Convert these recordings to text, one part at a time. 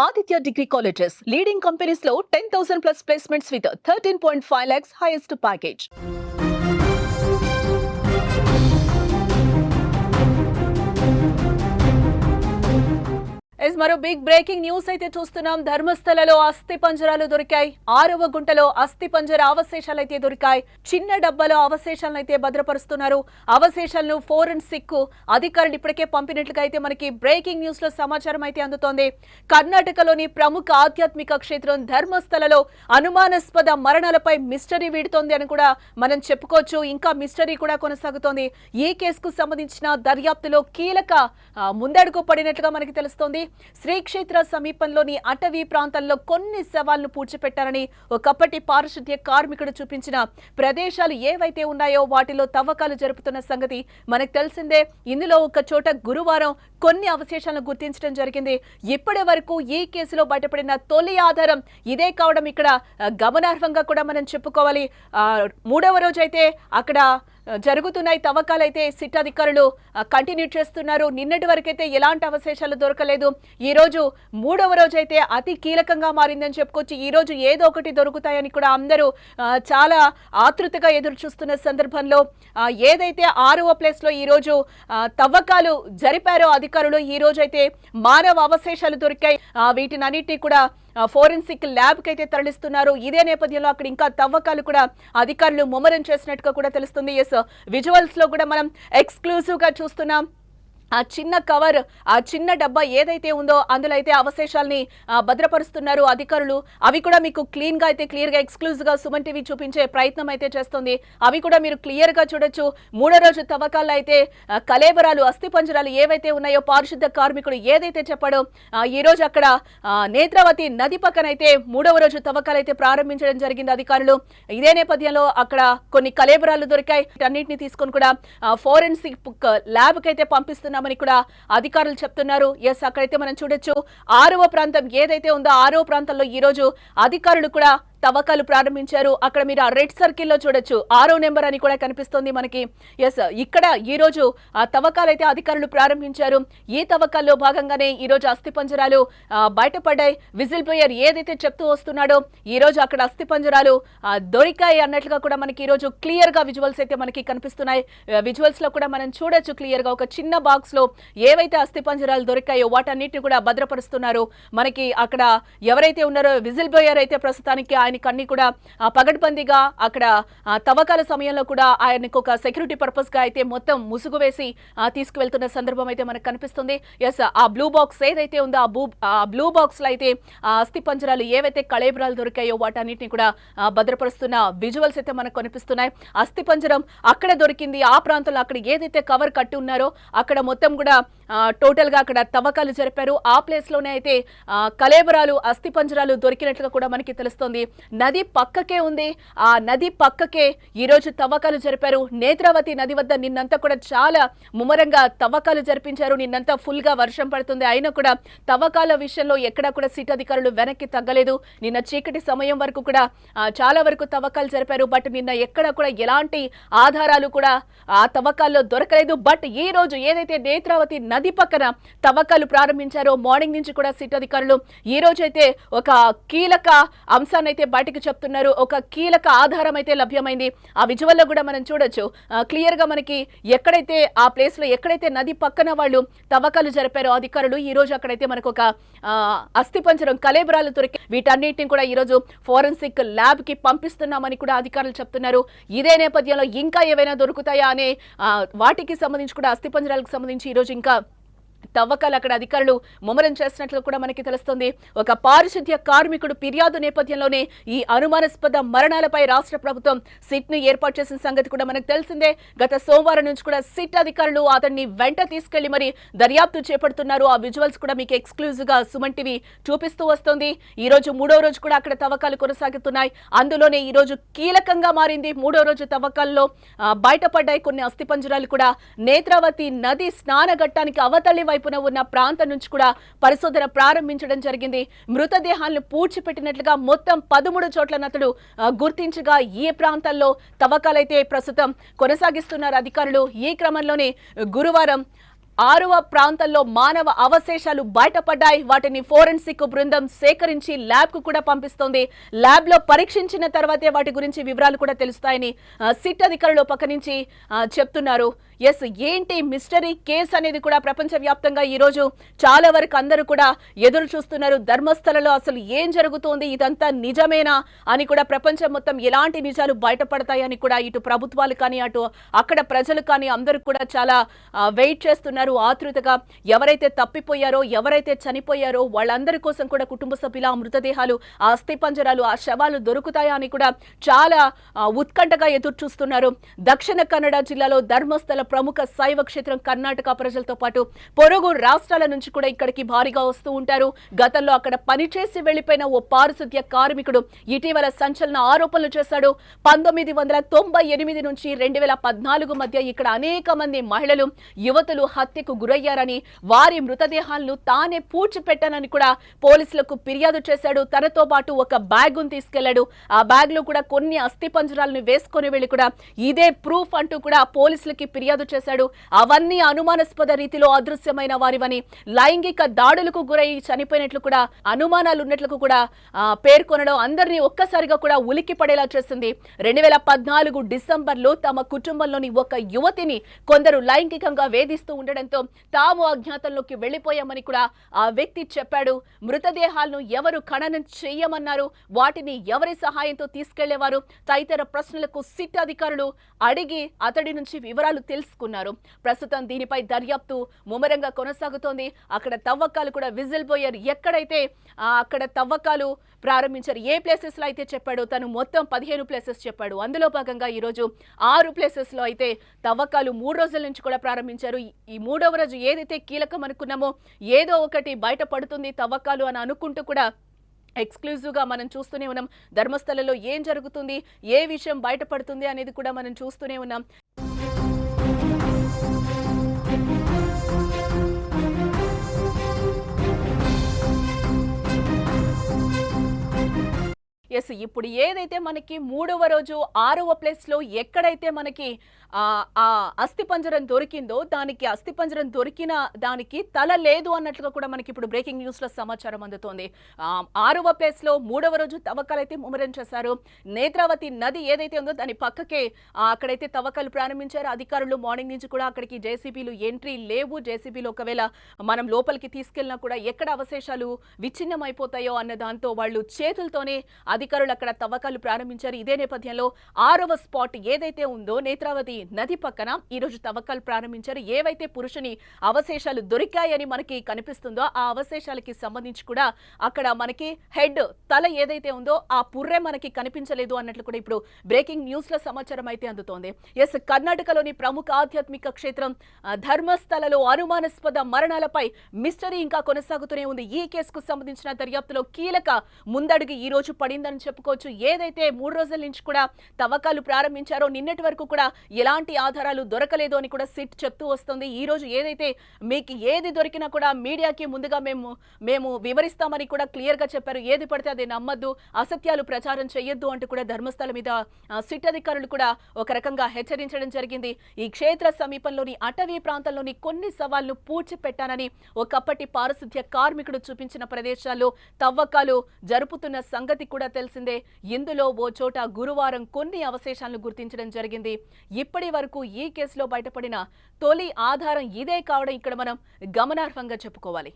Aditya Degree Colleges, leading companies low 10,000 plus placements with 13.5 lakhs highest package. మరో big breaking news అయితే చూస్తున్నాం. ధర్మస్థలలో అస్థి పంజరాలు దొరికాయి. 6వ గుంటలో అస్థి పంజర అవశేషాలు అయితే దొరికాయి. చిన్న డబ్బాలో అవశేషాలను అయితే భద్రపరుస్తున్నారు. అవశేషాలను ఫోరెన్సిక్ అధికారులు ఇప్పటికే పంపినట్లుగా అయితే మనకి బ్రేకింగ్ న్యూస్ లో సమాచారం అయితే అందుతోంది. కర్ణాటకలోని ప్రముఖ ఆధ్యాత్మిక క్షేత్రం ధర్మస్థలలో అనుమానాస్పద మరణాలపై మిస్టరీ వీడుతోంది అని కూడా మనం చెప్పుకోవచ్చు. ఇంకా మిస్టరీ కూడా కొనసాగుతోంది. ఈ కేసుకు సంబంధించిన దర్యాప్తులో కీలక ముందడుగు పడినట్లుగా మనకి తెలుస్తోంది. శ్రీక్షేత్ర సమీపంలోని అటవీ ప్రాంతాల్లో కొన్ని శవాలను పూడ్చిపెట్టారని ఒకప్పటి పారిశుద్ధ్య కార్మికుడు చూపించిన ప్రదేశాలు ఏవైతే ఉన్నాయో వాటిలో తవ్వకాలు జరుపుతున్న సంగతి మనకు తెలిసిందే. ఇందులో ఒక చోట గురువారం కొన్ని అవశేషాలను గుర్తించడం జరిగింది. ఇప్పటి వరకు ఈ కేసులో బయటపడిన తొలి ఆధారం ఇదే కావడం ఇక్కడ గమనార్హంగా కూడా మనం చెప్పుకోవాలి. 3వ రోజు అయితే అక్కడ జరుగుతున్నాయి తవ్వకాలైతే సిట్ అధికారులు కంటిన్యూ చేస్తున్నారు. నిన్నటి వరకైతే ఎలాంటి అవశేషాలు దొరకలేదు. ఈ రోజు 3వ రోజు అయితే అతి కీలకంగా మారిందని చెప్పుకోవచ్చు. ఈ రోజు ఏదో ఒకటి దొరుకుతాయని కూడా అందరూ చాలా ఆతృతగా ఎదురు చూస్తున్న సందర్భంలో ఏదైతే 6వ ప్లేస్ లో ఈ రోజు తవ్వకాలు జరిపారో అధికారులు, ఈ రోజు అయితే మానవ అవశేషాలు దొరికాయి. వీటిని అన్నిటినీ కూడా ఫోరెన్సిక్ ల్యాబ్ కి అయితే తరలిస్తున్నారు. ఇదే నేపథ్యంలో అక్కడ ఇంకా తవ్వకాలు కూడా అధికారులు ముమ్మరం చేసినట్టుగా కూడా తెలుస్తుంది. విజువల్స్ లో కూడా మనం ఎక్స్క్లూజివ్ గా చూస్తున్నాం. ఆ చిన్న కవర్, ఆ చిన్న డబ్బా ఏదైతే ఉందో అందులో అయితే అవశేషాలని భద్రపరుస్తున్నారు అధికారులు. అవి కూడా మీకు క్లీన్ గా అయితే క్లియర్ గా ఎక్స్క్లూజివ్ గా సుమన్ టీవీ చూపించే ప్రయత్నం అయితే చేస్తుంది. అవి కూడా మీరు క్లియర్ గా చూడొచ్చు. 3వ రోజు తవ్వకాల్లో అయితే కలేబరాలు, అస్థి పంజరాలు ఏవైతే ఉన్నాయో పారిశుద్ధ కార్మికుడు ఏదైతే చెప్పాడో ఈ రోజు అక్కడ నేత్రావతి నది పక్కన అయితే 3వ రోజు తవ్వకాలు అయితే ప్రారంభించడం జరిగింది అధికారులు. ఇదే నేపథ్యంలో అక్కడ కొన్ని కలేబరాలు దొరికాయి. అన్నింటినీ తీసుకొని కూడా ఫోరెన్సిక్ ల్యాబ్ కి అయితే పంపిస్తున్నారు అని కూడా అధికారులు చెప్తున్నారు. అక్కడైతే మనం చూడొచ్చు 6వ ప్రాంతం ఏదైతే ఉందో 6వ ప్రాంతంలో ఈ రోజు అధికారులు కూడా తవ్వకాలు ప్రారంభించారు. అక్కడ మీరు ఆ రెడ్ సర్కిల్లో చూడొచ్చు 6వ నెంబర్ అని కూడా కనిపిస్తోంది మనకి. ఇక్కడ ఈ రోజు ఆ తవ్వకాలు అయితే అధికారులు ప్రారంభించారు. ఈ తవ్వకాల్లో భాగంగానే ఈ రోజు అస్థి పంజరాలు బయటపడ్డాయి. విజిల్ బ్లోయర్ ఏదైతే చెప్తూ వస్తున్నాడో ఈ రోజు అక్కడ అస్థి పంజరాలు దొరికాయి అన్నట్లుగా కూడా మనకి ఈ రోజు క్లియర్ గా విజువల్స్ అయితే మనకి కనిపిస్తున్నాయి. విజువల్స్ లో కూడా మనం చూడొచ్చు క్లియర్ గా ఒక చిన్న బాక్స్ లో ఏవైతే అస్థి పంజరాలు దొరికాయో వాటన్నిటిని కూడా భద్రపరుస్తున్నారు. మనకి అక్కడ ఎవరైతే ఉన్నారో విజిల్ బ్లోయర్ అయితే ప్రస్తుతానికి ఆయనకన్నీ కూడా పగడ్బందీగా అక్కడ తవ్వకాల సమయంలో కూడా ఆయనకు ఒక సెక్యూరిటీ పర్పస్ గా అయితే మొత్తం ముసుగు వేసి తీసుకువెళ్తున్న సందర్భం అయితే మనకు కనిపిస్తుంది. ఆ బ్లూ బాక్స్ ఏదైతే ఉందో ఆ బ్లూ బాక్స్ లో అయితే అస్థి పంజరాలు ఏవైతే కళేబరాలు దొరికాయో వాటన్నిటిని కూడా భద్రపరుస్తున్న విజువల్స్ అయితే మనకు కనిపిస్తున్నాయి. అస్థి పంజరం అక్కడ దొరికింది. ఆ ప్రాంతంలో అక్కడ ఏదైతే కవర్ కట్టి ఉన్నారో అక్కడ మొత్తం కూడా టోటల్ గా అక్కడ తవ్వకాలు జరిపారు. ఆ ప్లేస్ లోనే అయితే కళేబరాలు, అస్థి పంజరాలు దొరికినట్లుగా కూడా మనకి తెలుస్తోంది. నది పక్కకే ఉంది. ఆ నది పక్కకే ఈ రోజు తవ్వకాలు జరిపారు. నేత్రావతి నది వద్ద నిన్నంతా కూడా చాలా ముమ్మరంగా తవ్వకాలు జరిపించారు. నిన్నంతా ఫుల్ గా వర్షం పడుతుంది. అయినా కూడా తవ్వకాల విషయంలో ఎక్కడా కూడా సిట్ అధికారులు వెనక్కి తగ్గలేదు. నిన్న చీకటి సమయం వరకు కూడా చాలా వరకు తవ్వకాలు జరిపారు. బట్ నిన్న ఎక్కడా కూడా ఎలాంటి ఆధారాలు కూడా ఆ తవ్వకాల్లో దొరకలేదు. బట్ ఈ రోజు ఏదైతే నేత్రావతి నది పక్కన తవ్వకాలు ప్రారంభించారో మార్నింగ్ నుంచి కూడా సిట్ అధికారులు ఈ రోజు అయితే ఒక కీలక అంశాన్ని అయితే బయటకు చెప్తున్నారు. ఒక కీలక ఆధారం అయితే లభ్యమైంది. ఆ విజువల్లో కూడా మనం చూడొచ్చు క్లియర్ గా మనకి ఎక్కడైతే ఆ ప్లేస్ లో ఎక్కడైతే నది పక్కన వాళ్ళు తవ్వకాలు జరిపారో అధికారులు ఈ రోజు అక్కడైతే మనకు ఒక అస్థి పంజరం, కళేబరాలు దొరికి వీటన్నిటిని కూడా ఈ రోజు ఫోరెన్సిక్ ల్యాబ్ కి పంపిస్తున్నామని కూడా అధికారులు చెప్తున్నారు. ఇదే నేపథ్యంలో ఇంకా ఏవైనా దొరుకుతాయా అనే వాటికి సంబంధించి కూడా అస్థి పంజరాలకు సంబంధించి ఈ రోజు ఇంకా తవ్వకాలు అక్కడ అధికారులు ముమ్మరం చేసినట్లు కూడా మనకి తెలుస్తుంది. ఒక పారిశుద్ధ్య కార్మికుడు ఫిర్యాదు నేపథ్యంలోనే ఈ అనుమానాస్పద మరణాలపై రాష్ట్ర ప్రభుత్వం సిట్ ను ఏర్పాటు చేసిన సంగతి కూడా మనకు తెలిసిందే. గత సోమవారం నుంచి కూడా సిట్ అధికారులు అతన్ని వెంట తీసుకెళ్లి మరి దర్యాప్తు చేపడుతున్నారు. ఆ విజువల్స్ కూడా మీకు ఎక్స్క్లూజివ్ గా సుమన్ టీవీ చూపిస్తూ వస్తుంది. ఈ రోజు 3వ రోజు కూడా అక్కడ తవ్వకాలు కొనసాగుతున్నాయి. అందులోనే ఈ రోజు కీలకంగా మారింది. 3వ రోజు తవ్వకాల్లో బయటపడ్డాయి కొన్ని అస్థి పంజరాలు కూడా. నేత్రావతి నది స్నాన ఘట్టానికి అవతలి వైపున ఉన్న ప్రాంతం నుంచి కూడా పరిశోధన ప్రారంభించడం జరిగింది. మృతదేహాలను పూడ్చిపెట్టినట్లుగా మొత్తం 13 చోట్ల నతడు గుర్తించగా ఈ ప్రాంతాల్లో తవ్వకాలైతే ప్రస్తుతం కొనసాగిస్తున్నారు అధికారులు. ఈ క్రమంలోనే గురువారం 6వ ప్రాంతంలో మానవ అవశేషాలు బయటపడ్డాయి. వాటిని ఫోరెన్సిక్ బృందం సేకరించి ల్యాబ్ కు కూడా పంపిస్తోంది. ల్యాబ్ లో పరీక్షించిన తర్వాతే వాటి గురించి వివరాలు కూడా తెలుస్తాయని సిట్ అధికారులు పక్క నుంచి చెప్తున్నారు. ఎస్, ఏంటి మిస్టరీ కేసు అనేది కూడా ప్రపంచవ్యాప్తంగా ఈ రోజు చాలా వరకు అందరూ కూడా ఎదురు చూస్తున్నారు. ధర్మస్థలలో అసలు ఏం జరుగుతోంది, ఇదంతా నిజమేనా అని కూడా ప్రపంచం మొత్తం ఎలాంటి నిజాలు బయటపడతాయని కూడా ఇటు ప్రభుత్వాలు కానీ అటు అక్కడ ప్రజలు కానీ అందరూ కూడా చాలా వెయిట్ చేస్తున్నారు ఆతృతగా. ఎవరైతే తప్పిపోయారో, ఎవరైతే చనిపోయారో వాళ్ళందరి కోసం కూడా కుటుంబ సభ్యుల మృతదేహాలు, ఆ అస్థిపంజరాలు, ఆ శవాలు దొరుకుతాయా అని కూడా చాలా ఉత్కంఠగా ఎదురు చూస్తున్నారు. దక్షిణ కన్నడ జిల్లాలో ధర్మస్థల ప్రముఖ శైవ క్షేత్రం కర్ణాటక ప్రజలతో పాటు పొరుగు రాష్ట్రాల నుంచి కూడా ఇక్కడికి భారీగా వస్తూ ఉంటారు. గతంలో అక్కడ పనిచేసి వెళ్లిపోయిన ఓ పారిశుద్ధ్య కార్మికుడు ఇటీవల సంచలన ఆరోపణలు చేశాడు. 1998 నుంచి 2014 మధ్య ఇక్కడ అనేక మంది మహిళలు, యువతులు హత్యకు గురయ్యారని, వారి మృతదేహాలను తానే పూడ్చిపెట్టానని కూడా పోలీసులకు ఫిర్యాదు చేశాడు. తనతో పాటు ఒక బ్యాగ్ తీసుకెళ్లాడు. ఆ బ్యాగ్ లో కూడా కొన్ని అస్థిపంజరాలను వేసుకొని వెళ్లి కూడా ఇదే ప్రూఫ్ అంటూ కూడా పోలీసులకి ఫిర్యాదు చేశాడు. అవన్నీ అనుమానాస్పద రీతిలో అదృశ్యమైన వారివని, లైంగిక దాడులకు గురై చనిపోయినట్లు కూడా అనుమానాలు ఉన్నట్లు కూడా పేర్కొనడం అందరినీ ఒక్కసారిగా కూడా ఉలిక్కి పడేలా చేసింది. 2014 డిసెంబర్లో తమ కుటుంబంలోని ఒక యువతిని కొందరు లైంగికంగా వేధిస్తూ ఉండడంతో తాము అజ్ఞాతంలోకి వెళ్లిపోయామని కూడా ఆ వ్యక్తి చెప్పాడు. మృతదేహాలను ఎవరు ఖననం చేయమన్నారు, వాటిని ఎవరి సహాయంతో తీసుకెళ్లేవారు తదితర ప్రశ్నలకు సిట్ అధికారులు అడిగి అతడి నుంచి వివరాలు తెలుసుకున్నారు. ప్రస్తుతం దీనిపై దర్యాప్తు ముమ్మరంగా కొనసాగుతోంది. అక్కడ తవ్వకాలు కూడా విజిల్ బోయర్ ఎక్కడైతే అక్కడ తవ్వకాలు ప్రారంభించారు, ఏ ప్లేసెస్ లో అయితే చెప్పాడో తను మొత్తం 15 ప్లేసెస్ చెప్పాడు. అందులో భాగంగా ఈ రోజు 6 ప్లేసెస్ లో అయితే తవ్వకాలు 3 రోజుల నుంచి కూడా ప్రారంభించారు. ఈ 3వ రోజు ఏదైతే కీలకం అనుకున్నామో ఏదో ఒకటి బయటపడుతుంది తవ్వకాలు అని అనుకుంటూ కూడా ఎక్స్క్లూజివ్ గా మనం చూస్తూనే ఉన్నాం. ధర్మస్థలలో ఏం జరుగుతుంది, ఏ విషయం బయటపడుతుంది అనేది కూడా మనం చూస్తూనే ఉన్నాం. ఎస్, ఇప్పుడు ఏదైతే మనకి 3వ రోజు 6వ ప్లేస్ లో ఎక్కడైతే మనకి ఆ అస్థిపంజరం దొరికిందో దానికి అస్థిపంజరం దొరికిన దానికి తల లేదు అన్నట్లుగా కూడా మనకి ఇప్పుడు బ్రేకింగ్ న్యూస్ లో సమాచారం అందుతోంది. 6వ ప్లేస్ లో 3వ రోజు తవ్వకాలు అయితే ముమ్మరం చేశారు. నేత్రావతి నది ఏదైతే ఉందో దాని పక్కకే అక్కడైతే తవ్వకాలు ప్రారంభించారు అధికారులు. మార్నింగ్ నుంచి కూడా అక్కడికి జేసీబీలు ఎంట్రీ లేవు. జేసీబీలు ఒకవేళ మనం లోపలికి తీసుకెళ్లినా కూడా ఎక్కడ అవశేషాలు విచ్ఛిన్నం అయిపోతాయో అన్న దాంతో వాళ్ళు చేతులతోనే అధికారులు అక్కడ తవ్వకాలు ప్రారంభించారు. ఇదే నేపథ్యంలో 6వ స్పాట్ ఏదైతే ఉందో నేత్రావతి నది పక్కన ఈ రోజు తవ్వకాలు ప్రారంభించారు. ఏవైతే పురుషుని అవశేషాలు దొరికాయని మనకి కనిపిస్తుందో ఆ అవశేషాలకి సంబంధించి కూడా అక్కడ మనకి హెడ్, తల ఏదైతే ఉందో ఆ పుర్రె మనకి కనిపించలేదు అన్నట్లు కూడా ఇప్పుడు బ్రేకింగ్ న్యూస్ లో సమాచారం అయితే అందుతోంది. ఎస్, కర్ణాటకలోని ప్రముఖ ఆధ్యాత్మిక క్షేత్రం ధర్మస్థలలో అనుమానాస్పద మరణాలపై మిస్టరీ ఇంకా కొనసాగుతూనే ఉంది. ఈ కేసుకు సంబంధించిన దర్యాప్తులో కీలక ముందడుగు ఈ రోజు పడిందని చెప్పుకోవచ్చు. ఏదైతే 3 రోజుల నుంచి కూడా తవ్వకాలు ప్రారంభించారో నిన్నటి వరకు కూడా ఎలాంటి ఆధారాలు దొరకలేదు అని కూడా సిట్ చెప్తూ వస్తుంది. ఈ రోజు ఏదైతే మీకు ఏది దొరికినా కూడా మీడియాకి ముందుగా మేము వివరిస్తామని కూడా క్లియర్ గా చెప్పారు. ఏది పడితే అది నమ్మద్దు, అసత్యాలు ప్రచారం చేయొద్దు అంటూ కూడా ధర్మస్థల మీద సిట్ అధికారులు కూడా ఒక రకంగా హెచ్చరించడం జరిగింది. ఈ క్షేత్ర సమీపంలోని అటవీ ప్రాంతంలోని కొన్ని సవాళ్లు పూడ్చిపెట్టానని ఒకప్పటి పారిశుద్ధ్య కార్మికుడు చూపించిన ప్రదేశాల్లో తవ్వకాలు జరుపుతున్న సంగతి కూడా తెలిసిందే. ఇందులో ఓ చోట గురువారం కొన్ని అవశేషాలను గుర్తించడం జరిగింది. ఇప్పటి వరకు ఈ కేసులో బయటపడిన తొలి ఆధారం ఇదే కావడం ఇక్కడ మనం గమనార్హంగా చెప్పుకోవాలి.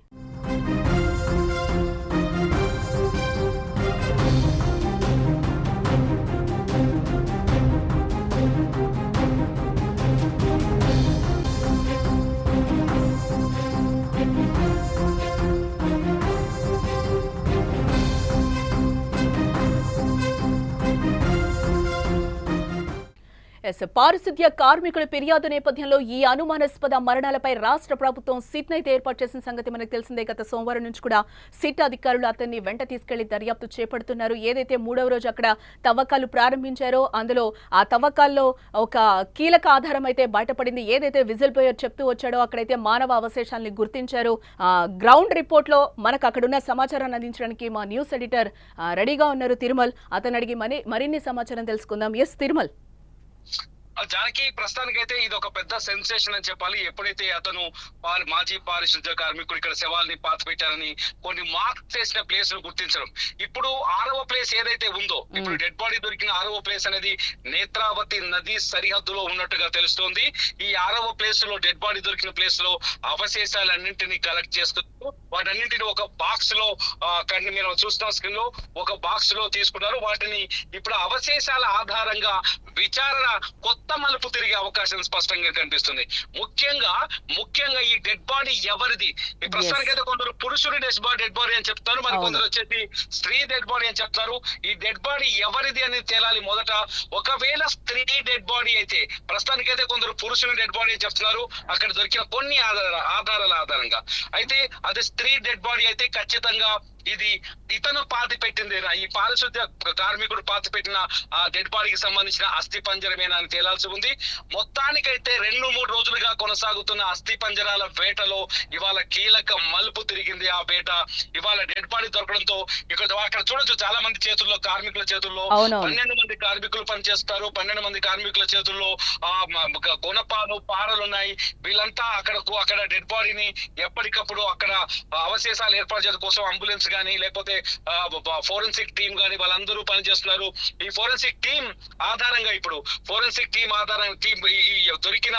పారిశుద్ధ్య కార్మికుల ఫిర్యాదు నేపథ్యంలో ఈ అనుమానాస్పద మరణాలపై రాష్ట్ర ప్రభుత్వం సిట్ అయితే ఏర్పాటు చేసిన సంగతి మనకు తెలిసిందే. గత సోమవారం నుంచి కూడా సిట్ అధికారులు అతన్ని వెంట తీసుకెళ్లి దర్యాప్తు చేపడుతున్నారు. ఏదైతే 3వ రోజు అక్కడ తవ్వకాలు ప్రారంభించారో అందులో ఆ తవ్వకాల్లో ఒక కీలక ఆధారం అయితే బయటపడింది. ఏదైతే విజిల్ బోయర్ చెప్తూ వచ్చాడో అక్కడైతే మానవ అవశేషాలని గుర్తించారు. గ్రౌండ్ రిపోర్ట్ లో మనకు అక్కడున్న సమాచారాన్ని అందించడానికి మా న్యూస్ ఎడిటర్ రెడీగా ఉన్నారు తిరుమల్. అతను అడిగి మరిన్ని సమాచారం తెలుసుకుందాం. ఎస్ తిరుమల్. జానకి ప్రస్తుతానికైతే ఇది ఒక పెద్ద సెన్సేషన్ అని చెప్పాలి. ఎప్పుడైతే అతను మాజీ పారిశుద్ధ్య కార్మికుడు ఇక్కడ శవాల్ని పాత పెట్టారని కొన్ని మార్క్ చేసిన ప్లేస్ ను గుర్తించడం, ఇప్పుడు 6వ ప్లేస్ ఏదైతే ఉందో, ఇప్పుడు డెడ్ బాడీ దొరికిన 6వ ప్లేస్ అనేది నేత్రావతి నది సరిహద్దులో ఉన్నట్టుగా తెలుస్తోంది. ఈ 6వ ప్లేస్ లో డెడ్ బాడీ దొరికిన ప్లేస్ లో అవశేషాలన్నింటినీ కలెక్ట్ చేస్తూ వాటన్నింటిని ఒక బాక్స్ లో మీరు చూస్తున్న స్క్రీన్ లో ఒక బాక్స్ లో తీసుకున్నారు. వాటిని ఇప్పుడు అవశేషాల ఆధారంగా విచారణ కొత్త మలుపు తిరిగే అవకాశం స్పష్టంగా కనిపిస్తుంది. ముఖ్యంగా ఈ డెడ్ బాడీ ఎవరిది? ఈ ప్రస్తుతానికి అయితే కొందరు పురుషుడి డెడ్ బాడీ అని చెప్తారు, మరి కొందరు వచ్చేసి స్త్రీ డెడ్ బాడీ అని చెప్తారు. ఈ డెడ్ బాడీ ఎవరిది అని తేలాలి మొదట. ఒకవేళ స్త్రీ డెడ్ బాడీ అయితే, ప్రస్తుతానికైతే కొందరు పురుషుని డెడ్ బాడీ అని చెప్తున్నారు అక్కడ దొరికిన కొన్ని ఆధారాల ఆధారంగా. అయితే అది స్త్రీ డెడ్ బాడీ అయితే ఖచ్చితంగా ఇది ఇతను పాతి పెట్టిందేనా, ఈ పారిశుద్ధ్య కార్మికుడు పాతి పెట్టిన ఆ డెడ్ బాడీకి సంబంధించిన అస్థి పంజరమేనా అని తేలాల్సి ఉంది. మొత్తానికైతే 2-3 రోజులుగా కొనసాగుతున్న అస్థి పంజరాల వేటలో ఇవాళ కీలక మలుపు తిరిగింది. ఆ వేట ఇవాళ డెడ్ బాడీ దొరకడంతో అక్కడ చూడొచ్చు, చాలా మంది చేతుల్లో, కార్మికుల చేతుల్లో 12 మంది కార్మికులు పనిచేస్తారు. 12 మంది కార్మికుల చేతుల్లో గుణపాలు, పారలు ఉన్నాయి. వీళ్ళంతా అక్కడ డెడ్ బాడీని ఎప్పటికప్పుడు అక్కడ అవశేషాలు ఏర్పాటు చేయడం కోసం అంబులెన్స్ గానీ లేకపోతే ఫోరెన్సిక్ టీమ్ గానీ వాళ్ళందరూ పనిచేస్తున్నారు. ఈ ఫోరెన్సిక్ టీం ఆధారంగా ఈ దొరికిన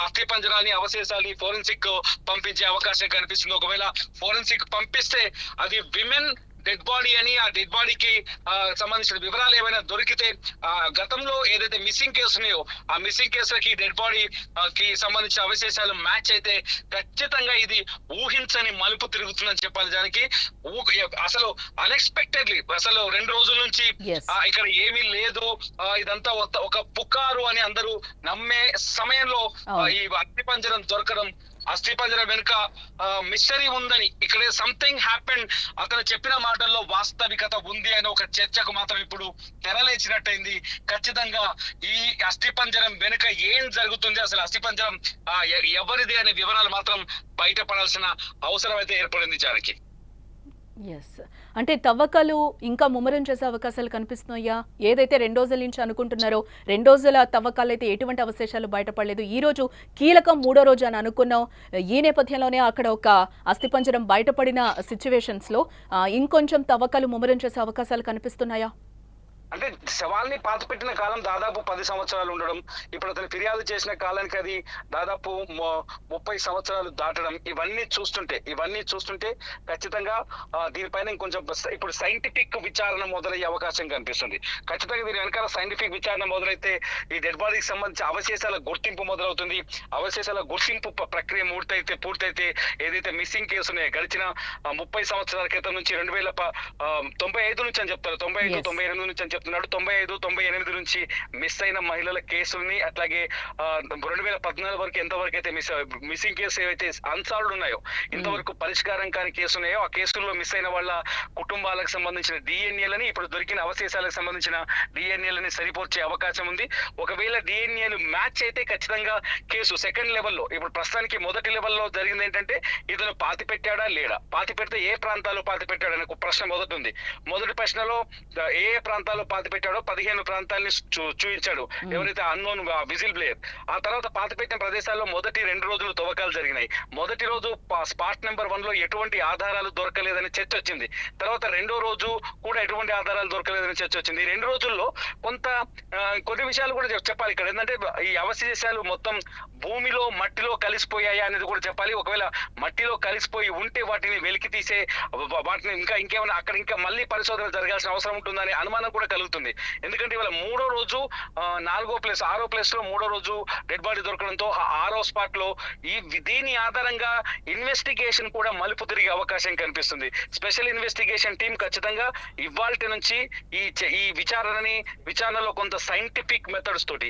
అస్థి పంజరాన్ని, అవశేషాన్ని ఫోరెన్సిక్ పంపించే అవకాశం కనిపిస్తుంది. ఒకవేళ ఫోరెన్సిక్ పంపిస్తే అది విమెన్ డెడ్ బాడీ అని, ఆ డెడ్ బాడీకి సంబంధించిన వివరాలు ఏమైనా దొరికితే, గతంలో ఏదైతే మిస్సింగ్ కేసు ఉన్నాయో ఆ మిస్సింగ్ కేసులకి డెడ్ బాడీ కి సంబంధించిన అవశేషాలు మ్యాచ్ అయితే ఖచ్చితంగా ఇది ఊహించని మలుపు తిరుగుతుందని చెప్పాలి. దానికి అసలు అన్ఎక్స్పెక్టెడ్లీ అసలు 2 రోజుల నుంచి ఇక్కడ ఏమీ లేదు, ఇదంతా ఒక పుకారు అని అందరూ నమ్మే సమయంలో ఈ అస్థిపంజరం దొరకడం, అస్థిపంజరం వెనుక మిస్టరీ ఉందని, ఇక్కడ సంథింగ్ హ్యాపెన్, అతను చెప్పిన మాటల్లో వాస్తవికత ఉంది అని ఒక చర్చకు మాత్రం ఇప్పుడు తెరలేచినట్టయింది. ఖచ్చితంగా ఈ అస్థిపంజరం వెనుక ఏం జరుగుతుంది, అసలు అస్థిపంజరం ఎవరిది అనే వివరాలు మాత్రం బయటపడాల్సిన అవసరం అయితే ఏర్పడింది జానకి. అంటే తవ్వకాలు ఇంకా ముమ్మరం చేసే అవకాశాలు కనిపిస్తున్నాయా? ఏదైతే 2 రోజుల నుంచి అనుకుంటున్నారో 2 రోజుల తవ్వకాలు అయితే ఎటువంటి అవశేషాలు బయటపడలేదు. ఈ రోజు కీలకం 3వ రోజు అని అనుకున్నాం. ఈ నేపథ్యంలోనే అక్కడ ఒక అస్థిపంజరం బయటపడిన సిచ్యువేషన్స్ లో ఇంకొంచెం తవ్వకాలు ముమ్మరం చేసే అవకాశాలు కనిపిస్తున్నాయా? అంటే శవాల్ని పాత పెట్టిన కాలం దాదాపు 10 సంవత్సరాలు ఉండడం, ఇప్పుడు అతను ఫిర్యాదు చేసిన కాలానికి అది దాదాపు 30 సంవత్సరాలు దాటడం, ఇవన్నీ చూస్తుంటే ఖచ్చితంగా దీనిపైన ఇంకొంచెం ఇప్పుడు సైంటిఫిక్ విచారణ మొదలయ్యే అవకాశం కనిపిస్తుంది. ఖచ్చితంగా దీని వెనకాల సైంటిఫిక్ విచారణ మొదలైతే ఈ డెడ్ బాడీకి సంబంధించి అవశేషాల గుర్తింపు మొదలవుతుంది. అవశేషాల గుర్తింపు ప్రక్రియ పూర్తయితే ఏదైతే మిస్సింగ్ కేసు ఉన్నాయో గడిచిన 30 సంవత్సరాల క్రితం నుంచి 1995 నుంచి అని చెప్తారు, 98 నుంచి అని చెప్తున్నాడు, 95, 98 నుంచి మిస్ అయిన మహిళల కేసుల్ని, అట్లాగే 2014 వరకు ఎంతవరకు అయితే మిస్సింగ్ కేసు ఏవైతే అన్సాల్వ్డ్ ఉన్నాయో, ఇంతవరకు పరిష్కారం కాని కేసు ఉన్నాయో ఆ కేసుల్లో మిస్ అయిన వాళ్ళ కుటుంబాలకు సంబంధించిన డిఎన్ఏలని, ఇప్పుడు దొరికిన అవశేషాలకు సంబంధించిన డిఎన్ఏలని సరిపోర్చే అవకాశం ఉంది. ఒకవేళ డిఎన్ఏలు మ్యాచ్ అయితే ఖచ్చితంగా కేసు సెకండ్ లెవెల్లో, ఇప్పుడు ప్రస్తుతానికి మొదటి లెవెల్లో జరిగింది ఏంటంటే ఇతను పాతి పెట్టాడా లేడా, పాతి పెడితే ఏ ప్రాంతాల్లో పాతి పెట్టాడు అనే ప్రశ్న మొదటి ఉంది. మొదటి ప్రశ్నలో ఏ ప్రాంతాల్లో పాతి పెట్టాడో 15 ప్రాంతాలని చూపించాడు ఎవరైతే అన్నోన్ విజిల్ బ్లేయర్. ఆ తర్వాత పాతి పెట్టిన ప్రదేశాల్లో మొదటి 2 రోజులు తవ్వకాలు జరిగినాయి. మొదటి రోజు స్పాట్ నెంబర్ 1 లో ఎటువంటి ఆధారాలు దొరకలేదని చర్చ వచ్చింది. తర్వాత 2వ రోజు కూడా ఎటువంటి ఆధారాలు దొరకలేదని చర్చ వచ్చింది. ఈ 2 రోజుల్లో కొన్ని విషయాలు కూడా చెప్పాలి. ఇక్కడ ఏంటంటే ఈ అవశేషాలు మొత్తం భూమిలో మట్టిలో కలిసిపోయాయా అనేది కూడా చెప్పాలి. ఒకవేళ మట్టిలో కలిసిపోయి ఉంటే వాటిని వెలికి తీసే, వాటిని ఇంకేమైనా అక్కడ ఇంకా మళ్ళీ పరిశోధన జరగాల్సిన అవసరం ఉంటుందనే అనుమానం కూడా కలుగుతుంది. ఎందుకంటే ఇవాళ 3వ రోజు 6వ ప్లేస్ లో 3వ రోజు డెడ్ బాడీ దొరకడంతో 6వ స్పాట్ లో దీని ఆధారంగా ఇన్వెస్టిగేషన్ కూడా మలుపు తిరిగే అవకాశం కనిపిస్తుంది. స్పెషల్ ఇన్వెస్టిగేషన్ టీం ఖచ్చితంగా ఇవాల్టి నుంచి ఈ విచారణలో కొంత సైంటిఫిక్ మెథడ్స్ తోటి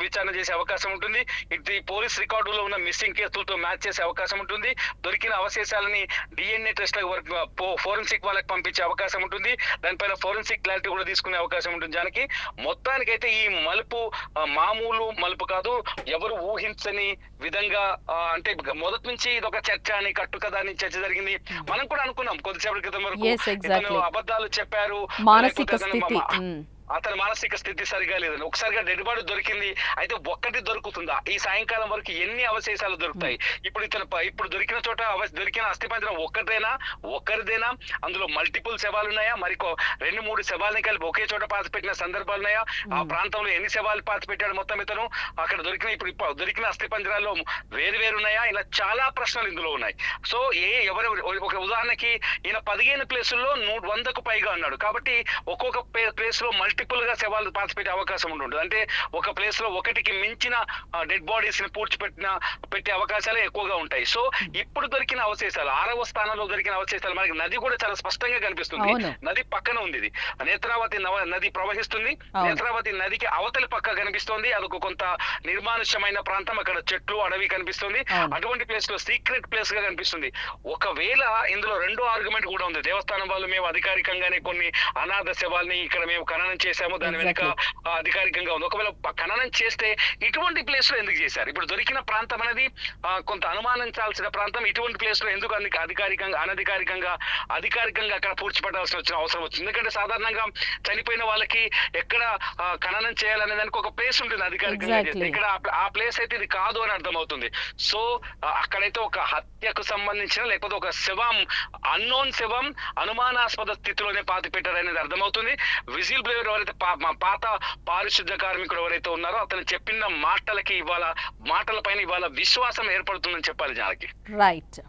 విచారణ చేసే అవకాశం ఉంటుంది. ఇది పోలీస్ రికార్డులో ఉన్న మిస్సింగ్ కేసులతో మ్యాచ్ చేసే అవకాశం ఉంటుంది. దొరికిన అవశేషాలని డిఎన్ఏ టెస్ట్ ఫోరెన్సిక్ వాళ్ళకి పంపించే అవకాశం ఉంటుంది. దానిపైన ఫోరెన్సిక్ క్లారిటీ కూడా తీసుకునే అవకాశం ఉంటుంది. దానికి మొత్తానికైతే ఈ మలుపు మామూలు మలుపు కాదు, ఎవరు ఊహించని విధంగా. అంటే మొదటి నుంచి ఇది ఒక చర్చ అని, కట్టు కదా అని చర్చ జరిగింది. మనం కూడా అనుకున్నాం కొద్దిసేపటి క్రితం వరకు అబద్ధాలు చెప్పారు, అతని మానసిక స్థితి సరిగా లేదని. ఒకసారిగా డెడ్ బాడీ దొరికింది. అయితే ఒక్కటి దొరుకుతుందా? ఈ సాయంకాలం వరకు ఎన్ని అవశేషాలు దొరుకుతాయి? ఇప్పుడు ఇప్పుడు దొరికిన చోట దొరికిన అస్థిపంజరం ఒక్కరిదేనా? అందులో మల్టిపుల్ శవాలు ఉన్నాయా? మరి 2-3 శవాలని కలిపి ఒకే చోట పాతిపెట్టిన సందర్భాలు ఉన్నాయా? ఆ ప్రాంతంలో ఎన్ని శవాలు పాతిపెట్టాడు మొత్తం ఇతను? అక్కడ ఇప్పుడు దొరికిన అస్థిపంజరాల్లో వేరు ఉన్నాయా? ఇలా చాలా ప్రశ్నలు ఇందులో ఉన్నాయి. సో ఒక ఉదాహరణకి ఈయన 15 ప్లేసుల్లో 100కు పైగా అన్నాడు. కాబట్టి ఒక్కొక్క ప్లేస్ లో మల్టిపుల్ గా శవాలు పాతిపెట్టే అవకాశం ఉంటుంది. అంటే ఒక ప్లేస్ లో ఒకటికి మించిన డెడ్ బాడీస్ ని పెట్టే అవకాశాలు ఎక్కువగా ఉంటాయి. సో ఇప్పుడు దొరికిన అవశేషాలు 6వ స్థానంలో దొరికిన అవశేషాలు మనకి నది కూడా చాలా స్పష్టంగా కనిపిస్తుంది. నది పక్కన ఉంది. ఇది నేత్రావతి నది ప్రవహిస్తుంది. నేత్రావతి నదికి అవతలి పక్క కనిపిస్తుంది. అదొక కొంత నిర్మానుష్యమైన ప్రాంతం. అక్కడ చెట్లు అడవి కనిపిస్తుంది. అటువంటి ప్లేస్ లో సీక్రెట్ ప్లేస్ గా కనిపిస్తుంది. ఒకవేళ ఇందులో రెండో ఆర్గ్యుమెంట్ కూడా ఉంది. దేవస్థానం వాళ్ళు మేము అధికారికంగానే కొన్ని అనాథ శవాల్ని ఇక్కడ మేము ఖననం చేశాము, దాని వెనుక అధికారికంగా ఉంది. ఒకవేళ ఖననం చేస్తే ఇటువంటి ప్లేస్ లో ఎందుకు చేశారు? ఇప్పుడు దొరికిన ప్రాంతం అనేది కొంత అనుమానించాల్సిన ప్రాంతం. ఇటువంటి ప్లేస్ లో ఎందుకు అధికారికంగా అక్కడ పూడ్చిపెట్టాల్సిన వచ్చిన అవసరం వచ్చింది? ఎందుకంటే సాధారణంగా చనిపోయిన వాళ్ళకి ఎక్కడ ఖననం చేయాలనే దానికి ఒక ప్లేస్ ఉంటుంది అధికారికంగా. ఇక్కడ ఆ ప్లేస్ అయితే ఇది కాదు అని అర్థమవుతుంది. సో అక్కడైతే ఒక హత్యకు సంబంధించిన లేకపోతే ఒక శవం, అన్నోన్ శవం అనుమానాస్పద స్థితిలోనే పాతి పెట్టారనేది అర్థమవుతుంది. విజిల్ బ్లోయర్ ఎవరైతే పాత పారిశుద్ధ కార్మికుడు ఎవరైతే ఉన్నారో అతను చెప్పిన మాటలపైన ఇవాళ విశ్వాసం ఏర్పడుతుందని చెప్పాలి జానకి. రైట్.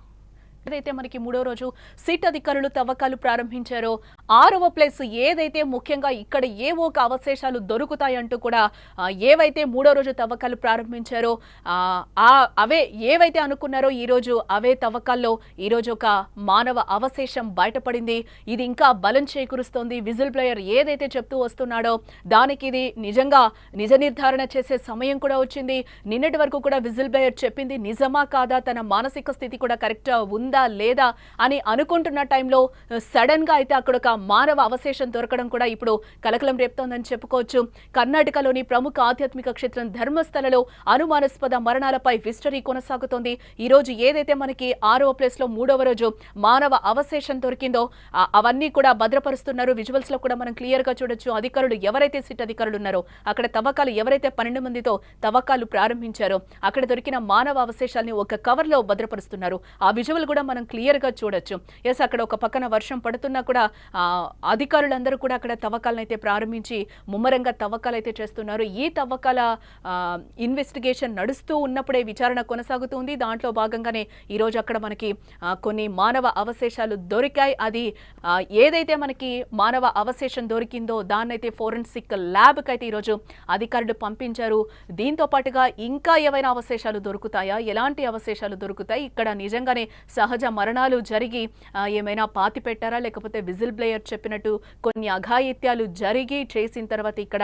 ఏదైతే మనకి 3వ రోజు సిట్ అధికారులు తవ్వకాలు ప్రారంభించారో 6వ ప్లేస్ ఏదైతే ముఖ్యంగా ఇక్కడ ఏవో ఒక అవశేషాలు దొరుకుతాయంటూ కూడా ఏవైతే 3వ రోజు తవ్వకాలు ప్రారంభించారో అవే ఏవైతే అనుకున్నారో ఈ రోజు అవే తవ్వకాల్లో ఈ రోజు ఒక మానవ అవశేషం బయటపడింది. ఇది ఇంకా బలం చేకూరుస్తోంది. విజిల్ బ్లోయర్ ఏదైతే చెప్తూ వస్తున్నాడో దానికి ఇది నిజంగా నిజ నిర్ధారణ చేసే సమయం కూడా వచ్చింది. నిన్నటి వరకు కూడా విజిల్ బ్లోయర్ చెప్పింది నిజమా కాదా, తన మానసిక స్థితి కూడా కరెక్ట్ ఉందా లేదా అని అనుకుంటున్న టైంలో సడన్ గా అయితే అక్కడ ఒక మానవ అవశేషం దొరకడం కూడా ఇప్పుడు కలకలం రేపుతోందని చెప్పుకోవచ్చు. కర్ణాటకలోని ప్రముఖ ఆధ్యాత్మిక క్షేత్రం ధర్మస్థలలో అనుమానాస్పద మరణాలపై విస్టరీ కొనసాగుతోంది. ఈ రోజు ఏదైతే మనకి 6వ ప్లేస్ లో 3వ రోజు మానవ అవశేషం దొరికిందో అవన్నీ కూడా భద్రపరుస్తున్నారు. విజువల్స్ లో కూడా మనం క్లియర్ గా చూడొచ్చు. అధికారులు ఎవరైతే సిట్ అధికారులు ఉన్నారో అక్కడ తవ్వకాలు ఎవరైతే 12 మందితో తవ్వకాలు ప్రారంభించారో అక్కడ దొరికిన మానవ అవశేషాలని ఒక కవర్ లో భద్రపరుస్తున్నారు. ఆ విజువల్ కూడా మనం క్లియర్ గా చూడొచ్చు. ఎస్, అక్కడ ఒక పక్కన వర్షం పడుతున్నా కూడా అధికారులందరూ కూడా అక్కడ తవ్వకాలను అయితే ప్రారంభించి ముమ్మరంగా తవ్వకాలు అయితే చేస్తున్నారు. ఈ తవ్వకాల ఇన్వెస్టిగేషన్ నడుస్తూ ఉన్నప్పుడే విచారణ కొనసాగుతుంది. దాంట్లో భాగంగానే ఈ రోజు అక్కడ మనకి కొన్ని మానవ అవశేషాలు దొరికాయి. అది ఏదైతే మనకి మానవ అవశేషం దొరికిందో దాన్నైతే ఫోరెన్సిక్ ల్యాబ్ కి అయితే ఈరోజు అధికారులు పంపించారు. దీంతో పాటుగా ఇంకా ఏవైనా అవశేషాలు దొరుకుతాయా, ఎలాంటి అవశేషాలు దొరుకుతాయి, ఇక్కడ నిజంగానే సహజ మరణాలు జరిగి ఏమైనా పాతి పెట్టారా, లేకపోతే విజిల్ బ్లోయర్ చెప్పినట్టు కొన్ని అఘాయిత్యాలు జరిగి చేసిన తర్వాత ఇక్కడ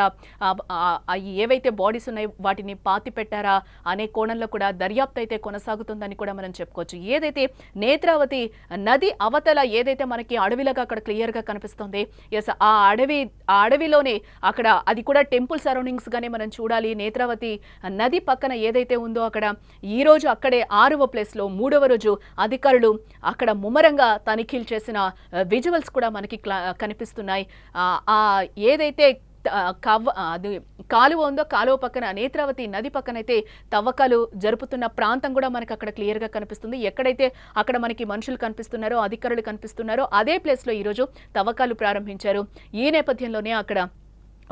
ఏవైతే బాడీస్ ఉన్నాయో వాటిని పాతి పెట్టారా అనే కోణంలో కూడా దర్యాప్తు అయితే కొనసాగుతుందని కూడా మనం చెప్పుకోవచ్చు. ఏదైతే నేత్రావతి నది అవతల ఏదైతే మనకి అడవిలాగా అక్కడ క్లియర్ గా కనిపిస్తుంది. ఎస్, ఆ అడవిలోనే అక్కడ అది కూడా టెంపుల్ సరౌండింగ్స్ గానే మనం చూడాలి. నేత్రావతి నది పక్కన ఏదైతే ఉందో అక్కడ ఈ రోజు అక్కడే 6వ ప్లేస్ లో 3వ రోజు అధికారులు అక్కడ ముమ్మరంగా తనిఖీలు చేసిన విజువల్స్ కూడా మనకి కనిపిస్తున్నాయి. ఏదైతే కాలువ ఉందో కాలువ పక్కన నేత్రావతి నది పక్కన అయితే తవ్వకాలు జరుపుతున్న ప్రాంతం కూడా మనకి అక్కడ క్లియర్ గా కనిపిస్తుంది. ఎక్కడైతే అక్కడ మనకి మనుషులు కనిపిస్తున్నారో, అధికారులు కనిపిస్తున్నారో అదే ప్లేస్ లో ఈరోజు తవ్వకాలు ప్రారంభించారు. ఈ నేపథ్యంలోనే అక్కడ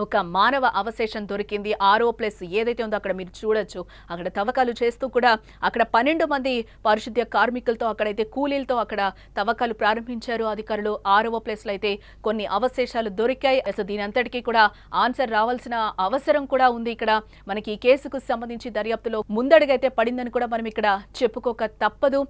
ఒక మానవ అవశేషం దొరికింది. 6వ ప్లేస్ ఏదైతే ఉందో అక్కడ మీరు చూడొచ్చు. అక్కడ తవ్వకాలు చేస్తూ కూడా అక్కడ 12 మంది పారిశుద్ధ్య కార్మికులతో అక్కడైతే కూలీలతో అక్కడ తవ్వకాలు ప్రారంభించారు అధికారులు. 6వ ప్లేస్ లో అయితే కొన్ని అవశేషాలు దొరికాయి. అసలు దీని అంతటికీ కూడా ఆన్సర్ రావాల్సిన అవసరం కూడా ఉంది. ఇక్కడ మనకి ఈ కేసుకు సంబంధించి దర్యాప్తులో ముందడుగైతే పడిందని కూడా మనం ఇక్కడ చెప్పుకోక తప్పదు.